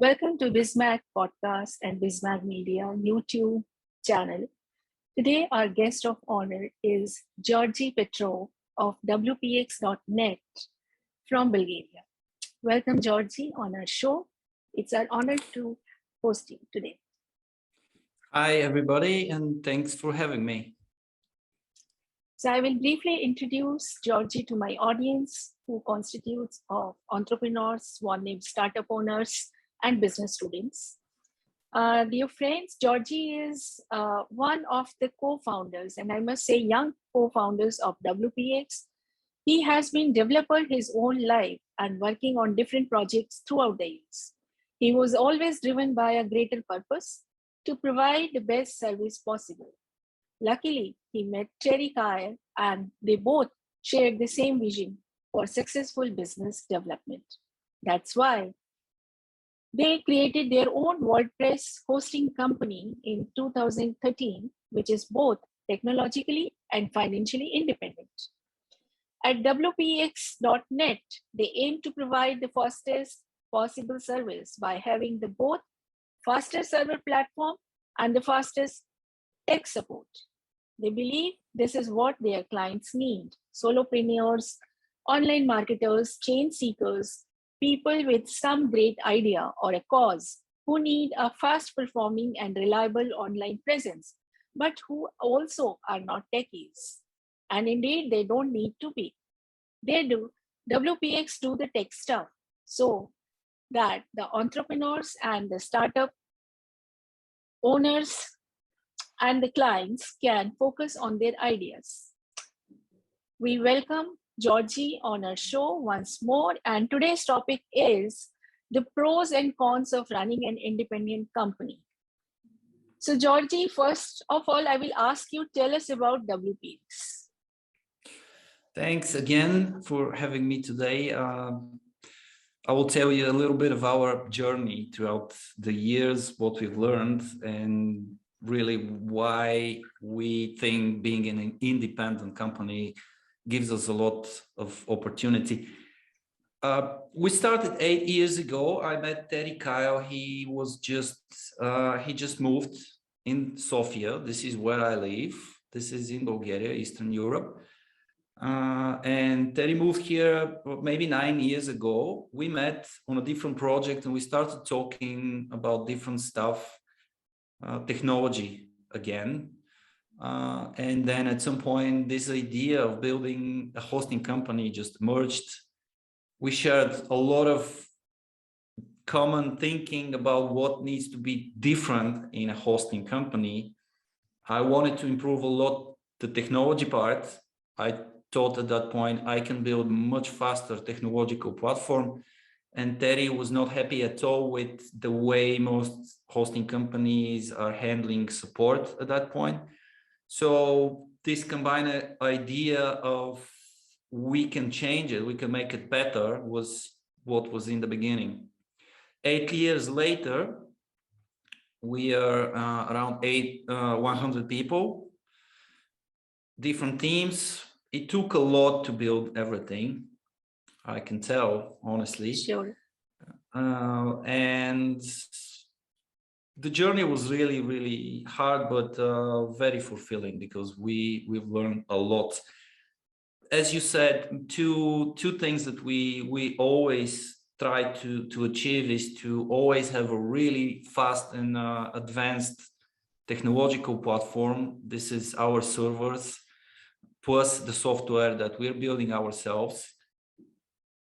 Welcome to Bizemag podcast and Bizemag Media YouTube channel. Today, our guest of honor is Georgi Petrov of WPX.net from Bulgaria. Welcome, Georgi, on our show. It's an honor to host you today. Hi, everybody, and thanks for having me. So I will briefly introduce Georgi to my audience, who constitutes of entrepreneurs, one-name startup owners, and business students. Dear friends, Georgi is one of the co-founders, and I must say young co-founders of WPX. He has been developer his own life and working on different projects throughout the years. He was always driven by a greater purpose to provide the best service possible. Luckily, he met Terry Kyle and they both shared the same vision for successful business development. That's why they created their own WordPress hosting company in 2013, which is both technologically and financially independent. At WPX.net, they aim to provide the fastest possible service by having the both fastest server platform and the fastest tech support. They believe this is what their clients need: solopreneurs, online marketers, change seekers, people with some great idea or a cause who need a fast performing and reliable online presence, but who also are not techies. And indeed, they don't need to be. They do. WPX do the tech stuff so that the entrepreneurs and the startup owners and the clients can focus on their ideas. We welcome Georgi on our show once more, and today's topic is the pros and cons of running an independent company. So Georgi, first of all, I will ask you, tell us about WPX. Thanks again for having me today. I will tell you a little bit of our journey throughout the years, what we've learned, and really why we think being an independent company gives us a lot of opportunity. We started 8 years ago. I met Terry Kyle. He just moved in Sofia. This is where I live. This is in Bulgaria, Eastern Europe. And Terry moved here maybe 9 years ago. We met on a different project and we started talking about different stuff, technology again. And then at some point, this idea of building a hosting company just emerged. We shared a lot of common thinking about what needs to be different in a hosting company. I wanted to improve a lot the technology part. I thought at that point I can build much faster technological platform. And Terry was not happy at all with the way most hosting companies are handling support at that point. So this combined idea of we can change it, we can make it better, was what was in the beginning. 8 years later, we are around 100 people, different teams. It took a lot to build everything, I can tell, honestly. Sure. And the journey was really, really hard, but very fulfilling because we've learned a lot. As you said, two things that we always try to achieve is to always have a really fast and advanced technological platform. This is our servers, plus the software that we're building ourselves.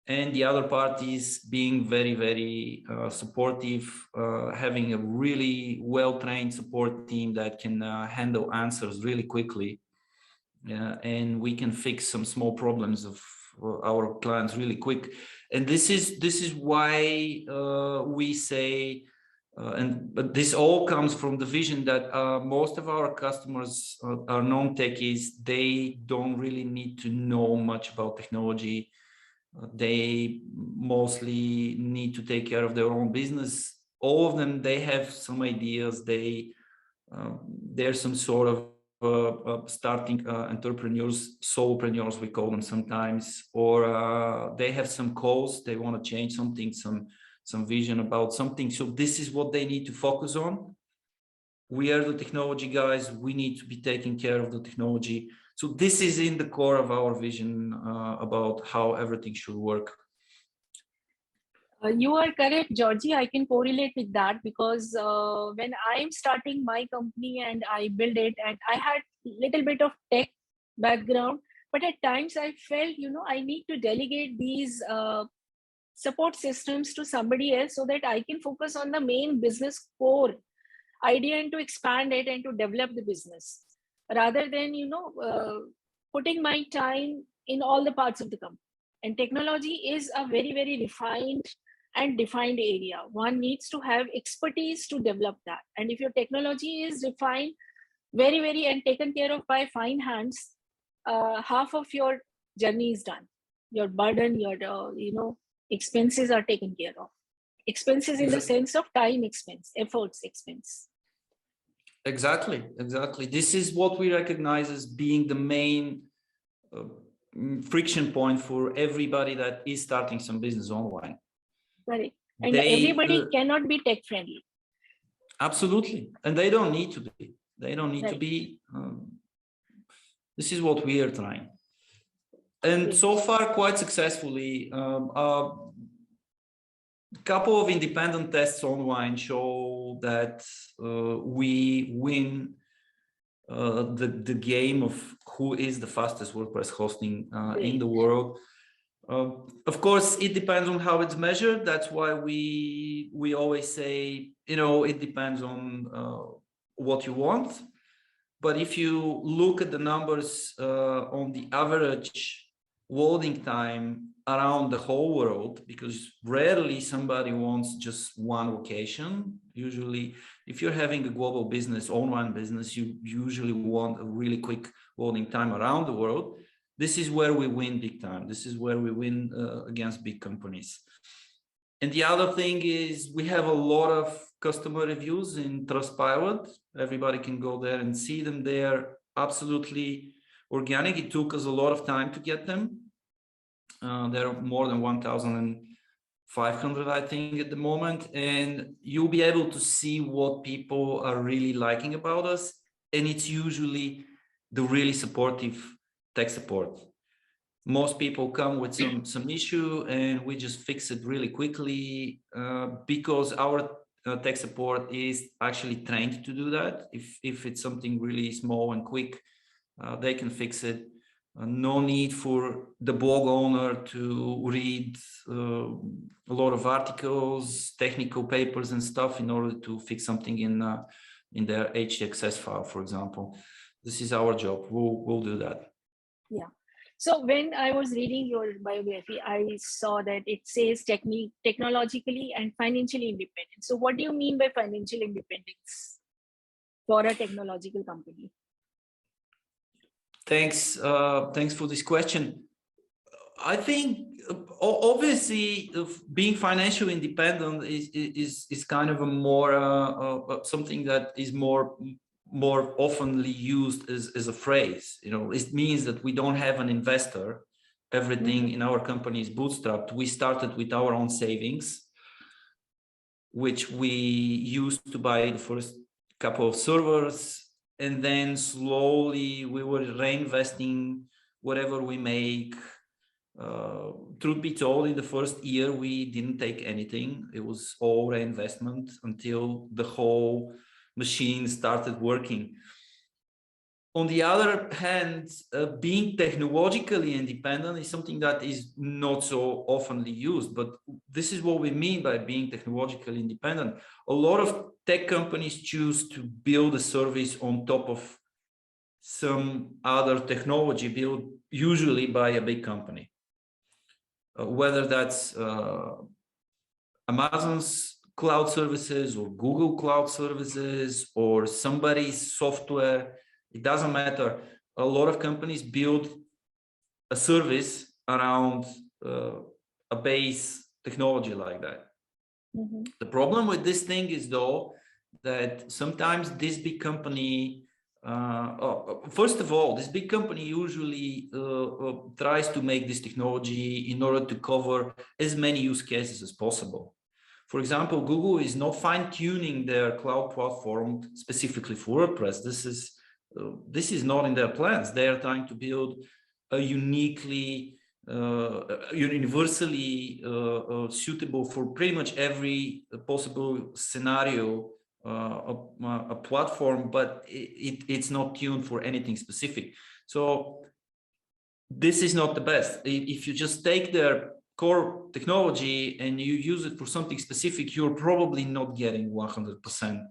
And the other part is being very, very supportive, having a really well-trained support team that can handle answers really quickly. And we can fix some small problems of our clients really quick. And this is why we say, but this all comes from the vision that most of our customers are non-techies. They don't really need to know much about technology. They mostly need to take care of their own business. All of them, they have some ideas. They're some sort of starting entrepreneurs, solopreneurs, we call them sometimes, or they have some cause. They want to change something, some vision about something. So this is what they need to focus on. We are the technology guys. We need to be taking care of the technology. So this is in the core of our vision about how everything should work. You are correct, Georgie. I can correlate with that because when I'm starting my company and I build it, and I had little bit of tech background, but at times I felt, I need to delegate these support systems to somebody else so that I can focus on the main business core idea and to expand it and to develop the business rather than, putting my time in all the parts of the company. And technology is a very, very refined and defined area. One needs to have expertise to develop that. And if your technology is refined very, very and taken care of by fine hands, half of your journey is done. Your burden, your expenses are taken care of. Expenses in the sense of time expense, efforts expense. Exactly. This is what we recognize as being the main friction point for everybody that is starting some business online. Right. And everybody cannot be tech friendly. Absolutely. And they don't need to be. They don't need to be. This is what we are trying. And so far, quite successfully, a couple of independent tests online show that we win the game of who is the fastest WordPress hosting in the world. Of course, it depends on how it's measured. That's why we always say, it depends on what you want. But if you look at the numbers on the average loading time around the whole world, because rarely somebody wants just one location. Usually, if you're having a global business, online business, you usually want a really quick loading time around the world. This is where we win big time. This is where we win against big companies. And the other thing is we have a lot of customer reviews in Trustpilot. Everybody can go there and see them. They are absolutely organic. It took us a lot of time to get them. There are more than 1,500, I think, at the moment. And you'll be able to see what people are really liking about us. And it's usually the really supportive tech support. Most people come with some issue and we just fix it really quickly because our tech support is actually trained to do that. If it's something really small and quick, they can fix it. No need for the blog owner to read a lot of articles, technical papers and stuff in order to fix something in their HTXS file, for example. This is our job. We'll do that. Yeah. So when I was reading your biography, I saw that it says technologically and financially independent. So what do you mean by financial independence for a technological company? Thanks for this question. I think obviously being financially independent is kind of a more something that is more oftenly used as a phrase. It means that we don't have an investor. Everything in our company is bootstrapped. We started with our own savings, which we used to buy the first couple of servers. And then slowly we were reinvesting whatever we make. Truth be told, in the first year, we didn't take anything. It was all reinvestment until the whole machine started working. On the other hand, being technologically independent is something that is not so oftenly used, but this is what we mean by being technologically independent. A lot of tech companies choose to build a service on top of some other technology built usually by a big company, whether that's Amazon's cloud services or Google cloud services or somebody's software. It doesn't matter. A lot of companies build a service around a base technology like that. The problem with this thing is, though, that sometimes this big company, first of all, this big company usually tries to make this technology in order to cover as many use cases as possible. For example, Google is not fine-tuning their cloud platform specifically for WordPress. This is not in their plans. They are trying to build a uniquely, universally suitable for pretty much every possible scenario a platform, but it's not tuned for anything specific. So this is not the best. If you just take their core technology and you use it for something specific, you're probably not getting 100%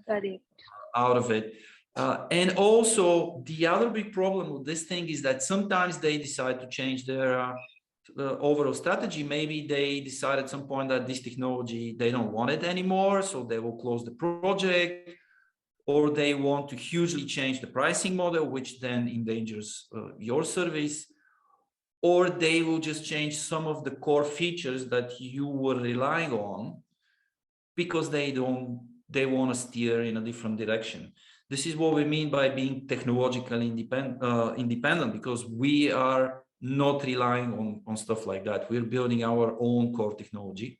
out of it. And also the other big problem with this thing is that sometimes they decide to change their overall strategy. Maybe they decide at some point that this technology, they don't want it anymore, so they will close the project, or they want to hugely change the pricing model, which then endangers your service, or they will just change some of the core features that you were relying on because they want to steer in a different direction. This is what we mean by being technologically independent, because we are not relying on stuff like that. We're building our own core technology.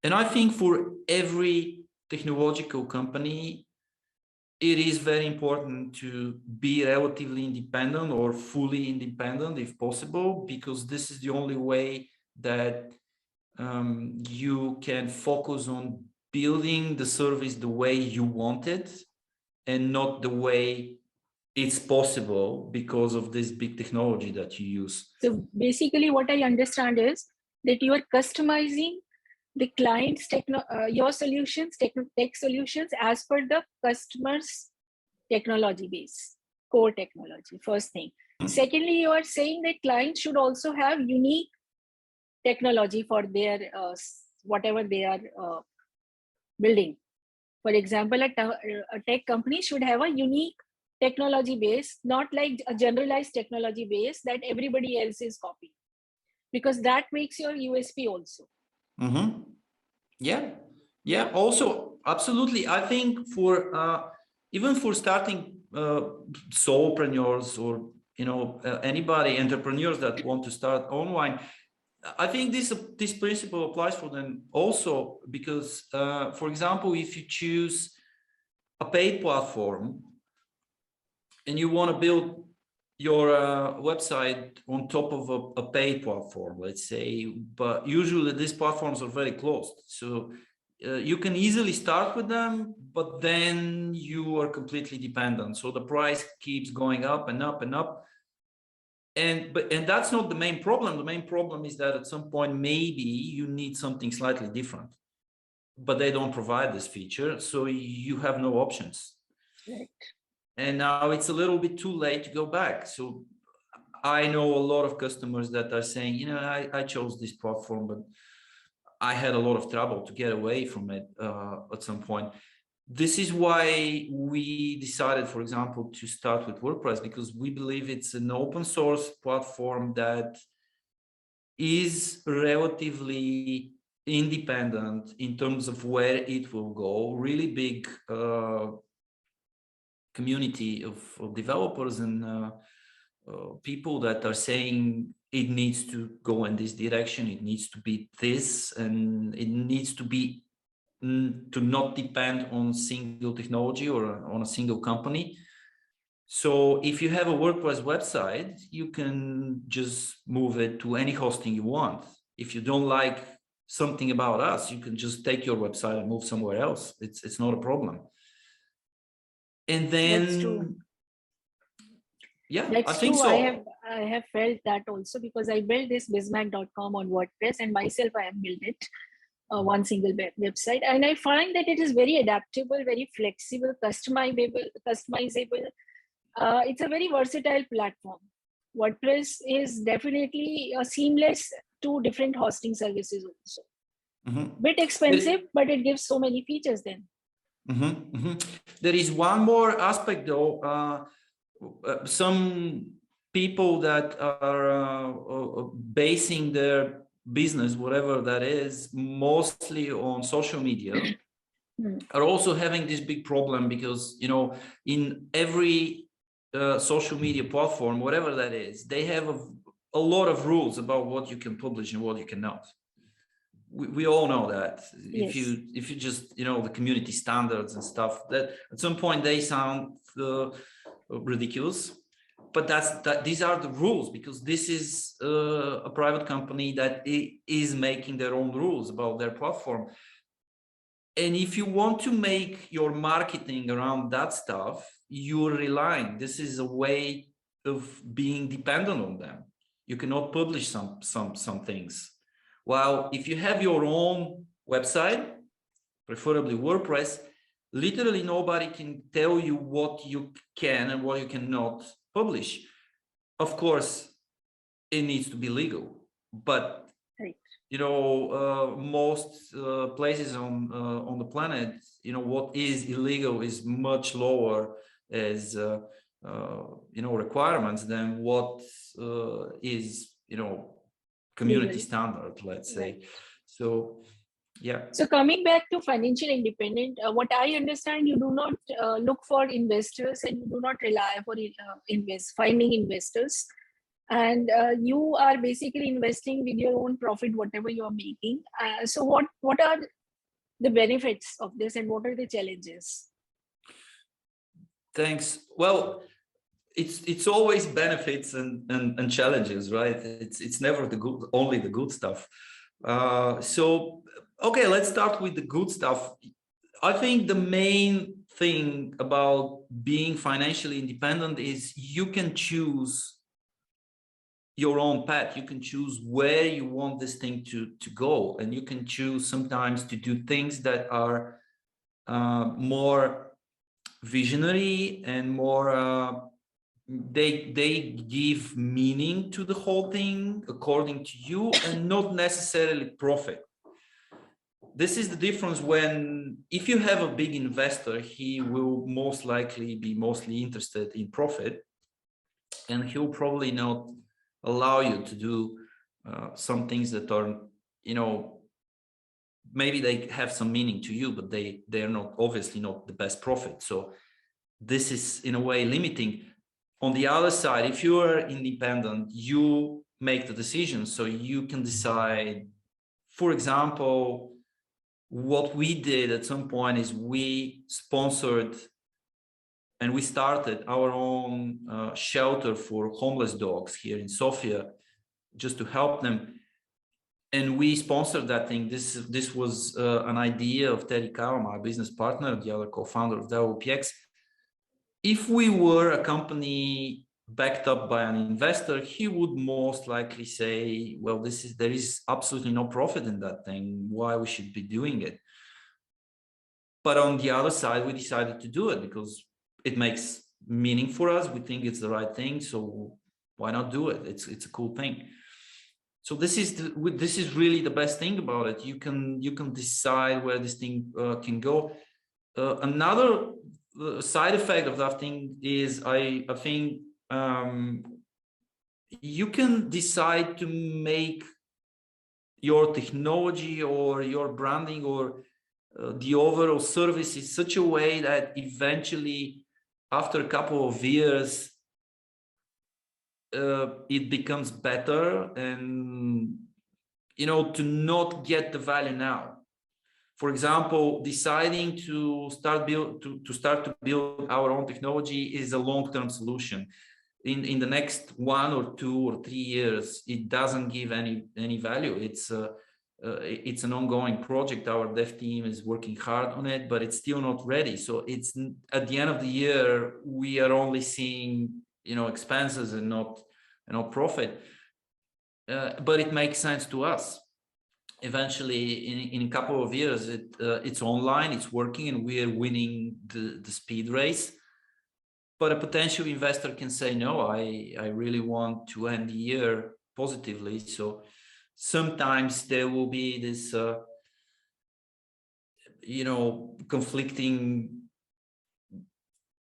And I think for every technological company, it is very important to be relatively independent or fully independent if possible, because this is the only way that you can focus on building the service the way you want it and not the way it's possible because of this big technology that you use. So basically what I understand is that you are customizing the client's your solutions, tech solutions, as per the customer's technology base, core technology, first thing. Secondly, you are saying that clients should also have unique technology for their whatever they are building. For example, a tech company should have a unique technology base, not like a generalized technology base that everybody else is copying, because that makes your USP also. Mm-hmm. Yeah. Also, absolutely. I think for even for starting solopreneurs or anybody, entrepreneurs that want to start online, I think this principle applies for them also, because for example, if you choose a paid platform and you want to build your website on top of a paid platform, let's say, but usually these platforms are very closed. So you can easily start with them, but then you are completely dependent. So the price keeps going up and up and up. And that's not the main problem. The main problem is that at some point, maybe you need something slightly different, but they don't provide this feature. So you have no options. Right. And now it's a little bit too late to go back. So I know a lot of customers that are saying, I chose this platform, but I had a lot of trouble to get away from it at some point. This is why we decided, for example, to start with WordPress, because we believe it's an open source platform that is relatively independent in terms of where it will go. Really big community of developers and people that are saying it needs to go in this direction, it needs to be this, and it needs to be to not depend on single technology or on a single company. So if you have a WordPress website, you can just move it to any hosting you want. If you don't like something about us, you can just take your website and move somewhere else. It's not a problem. And then that's true. Yeah, that's I think true. so. I have felt that also, because I built this bizemag.com on WordPress, and myself I have built it one single website, and I find that it is very adaptable, very flexible, customizable. It's a very versatile platform. WordPress is definitely seamless to different hosting services also. Mm-hmm. Bit expensive, but it gives so many features then. Mm-hmm. Mm-hmm. There is one more aspect though. Some people that are basing their business, whatever that is, mostly on social media, are also having this big problem, because in every social media platform, whatever that is, they have a lot of rules about what you can publish and what you cannot. we all know that Yes. if you just, you know, the community standards and stuff, that at some point they sound ridiculous, but these are the rules, because this is a private company that is making their own rules about their platform. And if you want to make your marketing around that stuff, you're relying, this is a way of being dependent on them. You cannot publish some things. While if you have your own website, preferably WordPress, literally nobody can tell you what you can and what you cannot publish. Of course, it needs to be legal, but you know, most places on the planet, you know, what is illegal is much lower as you know, requirements than what is, you know, community standard, let's say. Right. So yeah. So coming back to financial independent, what I understand, you do not look for investors, and you do not rely for finding investors. And you are basically investing with your own profit, whatever you are making. So what are the benefits of this, and what are the challenges? Thanks. Well, it's always benefits and challenges, right? It's never only the good stuff. So okay, let's start with the good stuff. I think the main thing about being financially independent is you can choose your own path. You can choose where you want this thing to go, and you can choose sometimes to do things that are more visionary and more they give meaning to the whole thing according to you, and not necessarily profit. This is the difference. When if you have a big investor, he will most likely be mostly interested in profit, and he'll probably not allow you to do some things that are, you know, maybe they have some meaning to you, but they're not, obviously not the best profit. So this is in a way limiting. On the other side, if you are independent, you make the decision, so you can decide. For example, what we did at some point is we sponsored and we started our own shelter for homeless dogs here in Sofia, just to help them. And we sponsored that thing. This was an idea of Teddy Kao, my business partner, the other co-founder of WPX. If we were a company backed up by an investor, he would most likely say, well, there is absolutely no profit in that thing, why we should be doing it. But on the other side, we decided to do it because it makes meaning for us. We think it's the right thing, so why not do it? It's a cool thing. So this is really the best thing about it. You can decide where this thing can go. Another side effect of that thing is I think you can decide to make your technology or your branding or the overall service in such a way that eventually, after a couple of years, it becomes better, and you know, to not get the value now. For example, deciding to start to build our own technology is a long-term solution. In the next 1 or 2 or 3 years, it doesn't give any value. It's an ongoing project. Our dev team is working hard on it, but it's still not ready. So it's at the end of the year, we are only seeing, you know, expenses and not profit. But it makes sense to us. Eventually, in a couple of years, it's online, it's working, and we are winning the speed race. But a potential investor can say, no, I really want to end the year positively. So sometimes there will be this, you know, conflicting,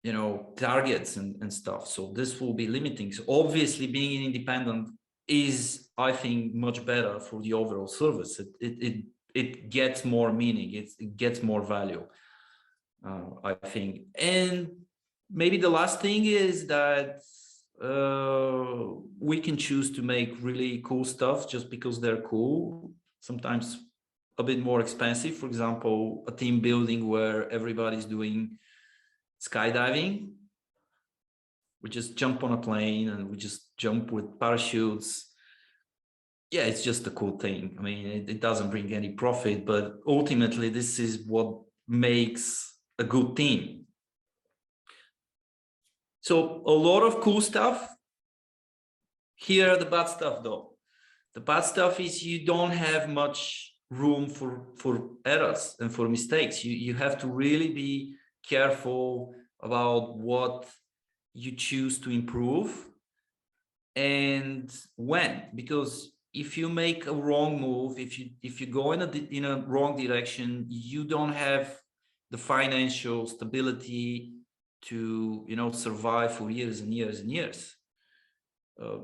you know, targets and stuff. So this will be limiting. So obviously, being independent is, I think, much better for the overall service. It gets more meaning. It gets more value, I think. And maybe the last thing is that we can choose to make really cool stuff just because they're cool. Sometimes a bit more expensive. For example, a team building where everybody's doing skydiving. We just jump on a plane and we just jump with parachutes. Yeah, it's just a cool thing. I mean, it doesn't bring any profit, but ultimately this is what makes a good team. So a lot of cool stuff. Here are the bad stuff though. The bad stuff is you don't have much room for errors and for mistakes. You have to really be careful about what you choose to improve and when, because if you make a wrong move, if you go in a wrong direction, you don't have the financial stability to survive for years and years and years.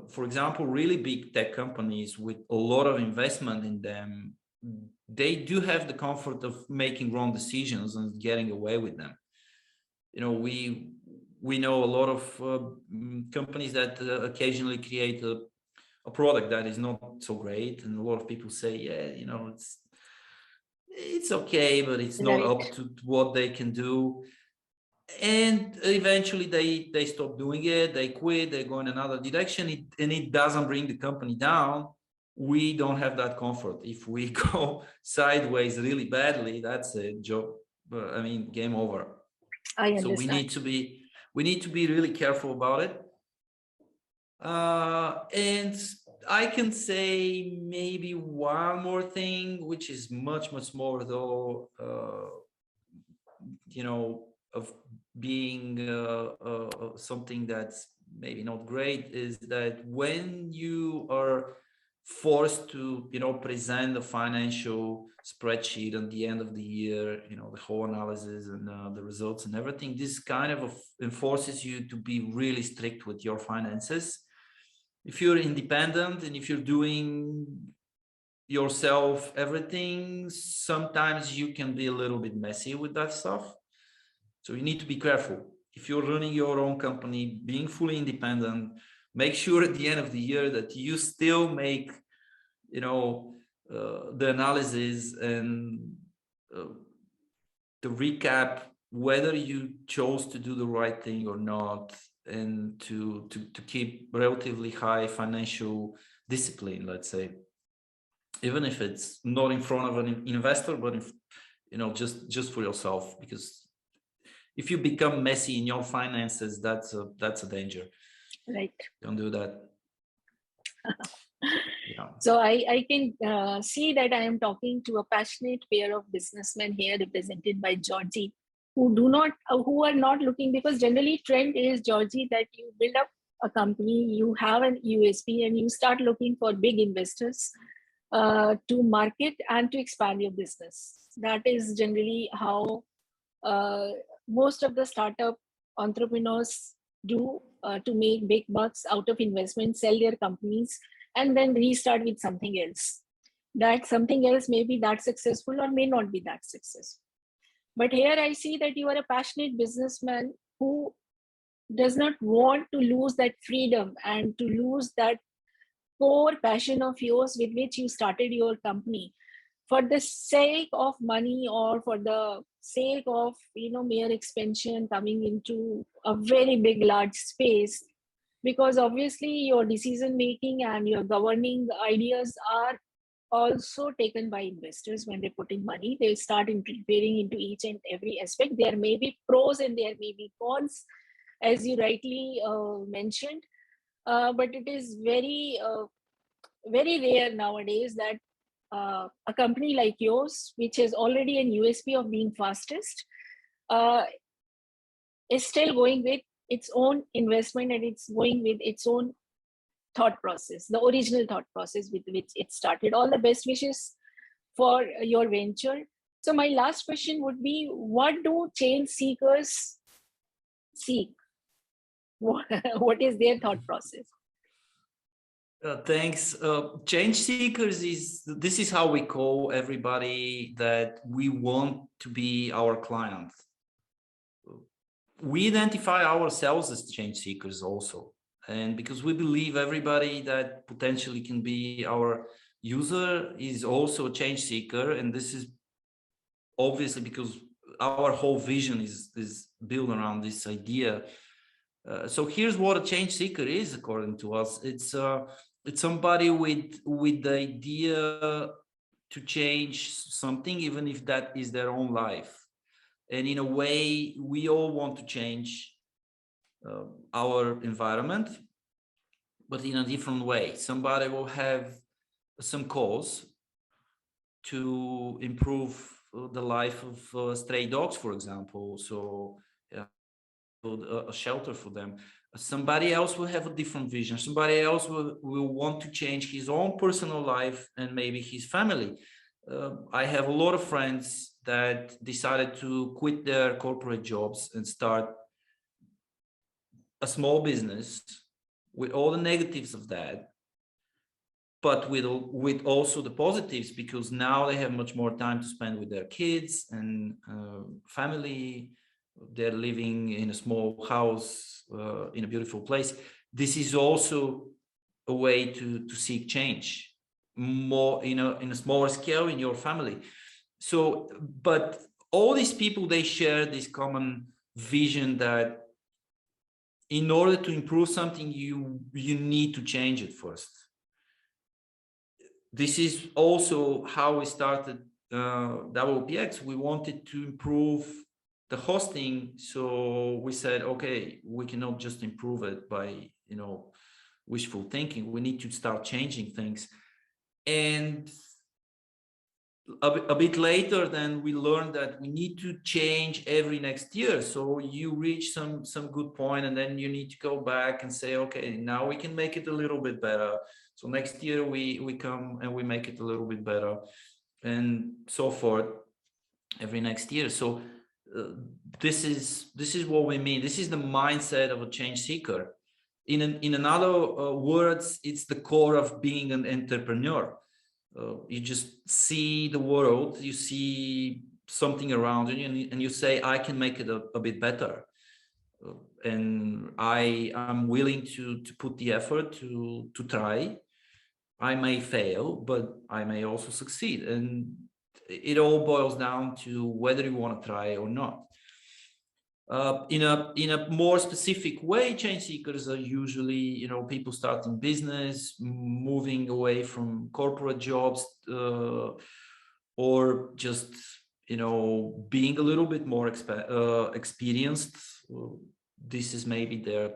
For example, really big tech companies with a lot of investment in them, they do have the comfort of making wrong decisions and getting away with them. We know a lot of companies that occasionally create a product that is not so great, and a lot of people say, yeah, it's okay, but it's not up to what they can do. And eventually they stop doing it, they quit, they go in another direction, and it doesn't bring the company down. We don't have that comfort. If we go sideways really badly, that's a job. I mean, game over. I understand. So we need to be really careful about it. And I can say maybe one more thing, which is much smaller though, of being something that's maybe not great, is that when you are forced to present a financial spreadsheet at the end of the year, the whole analysis and the results and everything, this kind of enforces you to be really strict with your finances. If you're independent and if you're doing yourself everything, sometimes you can be a little bit messy with that stuff. So you need to be careful. If you're running your own company, being fully independent, make sure at the end of the year that you still make, the analysis and the recap, whether you chose to do the right thing or not, and to keep relatively high financial discipline, let's say, even if it's not in front of an investor, but just for yourself, because if you become messy in your finances, that's a danger. Right. Don't do that. Yeah. So I can see that I am talking to a passionate pair of businessmen here, represented by Georgi, who are not looking, because generally trend is, Georgi, that you build up a company, you have an USP, and you start looking for big investors to market and to expand your business. That is generally how most of the startup entrepreneurs do to make big bucks out of investment, sell their companies, and then restart with something else. That something else may be that successful or may not be that successful. But here I see that you are a passionate businessman who does not want to lose that freedom and to lose that core passion of yours with which you started your company, for the sake of money or for the sake of mere expansion, coming into a very big large space. Because obviously your decision making and your governing ideas are also taken by investors. When they put in money, they start interfering into each and every aspect. There may be pros and there may be cons, as you rightly mentioned, but it is very rare nowadays that a company like yours, which has already an USP of being fastest, is still going with its own investment, and it's going with its own thought process, the original thought process with which it started. All the best wishes for your venture. So my last question would be, what do change seekers seek? What is their thought process? Thanks. Change seekers this is how we call everybody that we want to be our client. We identify ourselves as change seekers also, and because we believe everybody that potentially can be our user is also a change seeker, and this is obviously because our whole vision is built around this idea. So here's what a change seeker is, according to us. It's somebody with the idea to change something, even if that is their own life. And in a way, we all want to change our environment, but in a different way. Somebody will have some cause to improve the life of stray dogs, for example. So a shelter for them. Somebody else will have a different vision. Somebody else will want to change his own personal life and maybe his family. I have a lot of friends that decided to quit their corporate jobs and start a small business with all the negatives of that, but with also the positives, because now they have much more time to spend with their kids and family. They're living in a small house in a beautiful place. This is also a way to seek change more in a smaller scale in your family. So, but all these people, they share this common vision that in order to improve something, you need to change it first. This is also how we started WPX. We wanted to improve the hosting, so we said, okay, we cannot just improve it by wishful thinking. We need to start changing things. And a bit later, then we learned that we need to change every next year. So you reach some good point, and then you need to go back and say, okay, now we can make it a little bit better. So next year we come and we make it a little bit better, and so forth every next year. So this is what we mean. This is the mindset of a change seeker. In another words, it's the core of being an entrepreneur. You just see the world, you see something around you, and you say, I can make it a bit better. And I am willing to put the effort to try. I may fail, but I may also succeed. And it all boils down to whether you want to try or not. In a more specific way, change seekers are usually, people starting business, moving away from corporate jobs, or just, being a little bit more experienced. This is maybe their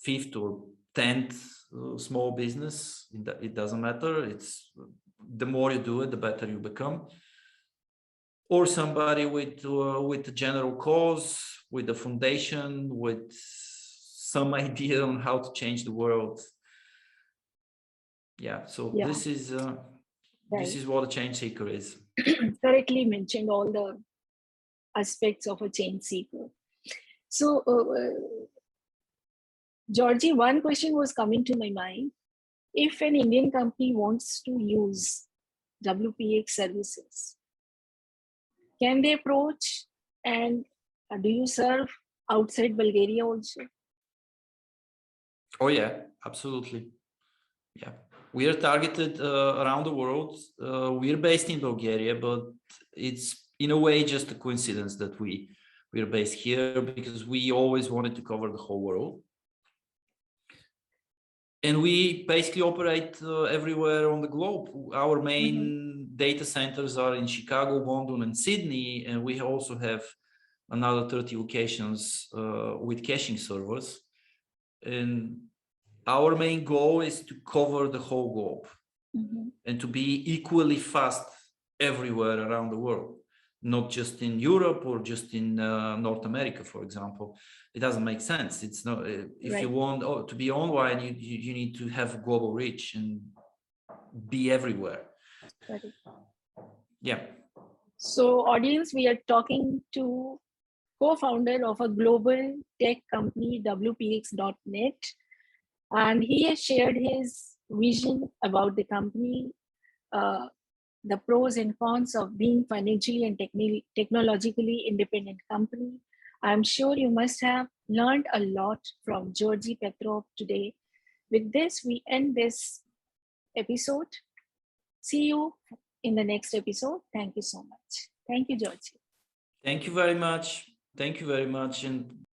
5th or 10th small business. It doesn't matter. It's the more you do it, the better you become. Or somebody with a general cause, with a foundation, with some idea on how to change the world. Yeah. So Yeah. this is what a change seeker is. Correctly mentioned all the aspects of a change seeker. So, Georgie, one question was coming to my mind. If an Indian company wants to use WPX services, can they approach, and do you serve outside Bulgaria also? Oh yeah, absolutely. Yeah, we are targeted around the world. We are based in Bulgaria, but it's in a way just a coincidence that we are based here, because we always wanted to cover the whole world. And we basically operate everywhere on the globe. Our main data centers are in Chicago, London, and Sydney, and we also have another 30 locations with caching servers. And our main goal is to cover the whole globe and to be equally fast everywhere around the world, not just in Europe or just in North America, for example. It doesn't make sense. It's not, if you want to be online, you need to have global reach and be everywhere. Yeah. So audience, we are talking to co-founder of a global tech company, WPX.net, and he has shared his vision about the company, the pros and cons of being financially and technologically independent company. I'm sure you must have learned a lot from Georgi Petrov today. With this, we end this episode. See you in the next episode. Thank you so much. Thank you, Georgie. Thank you very much. Thank you very much. And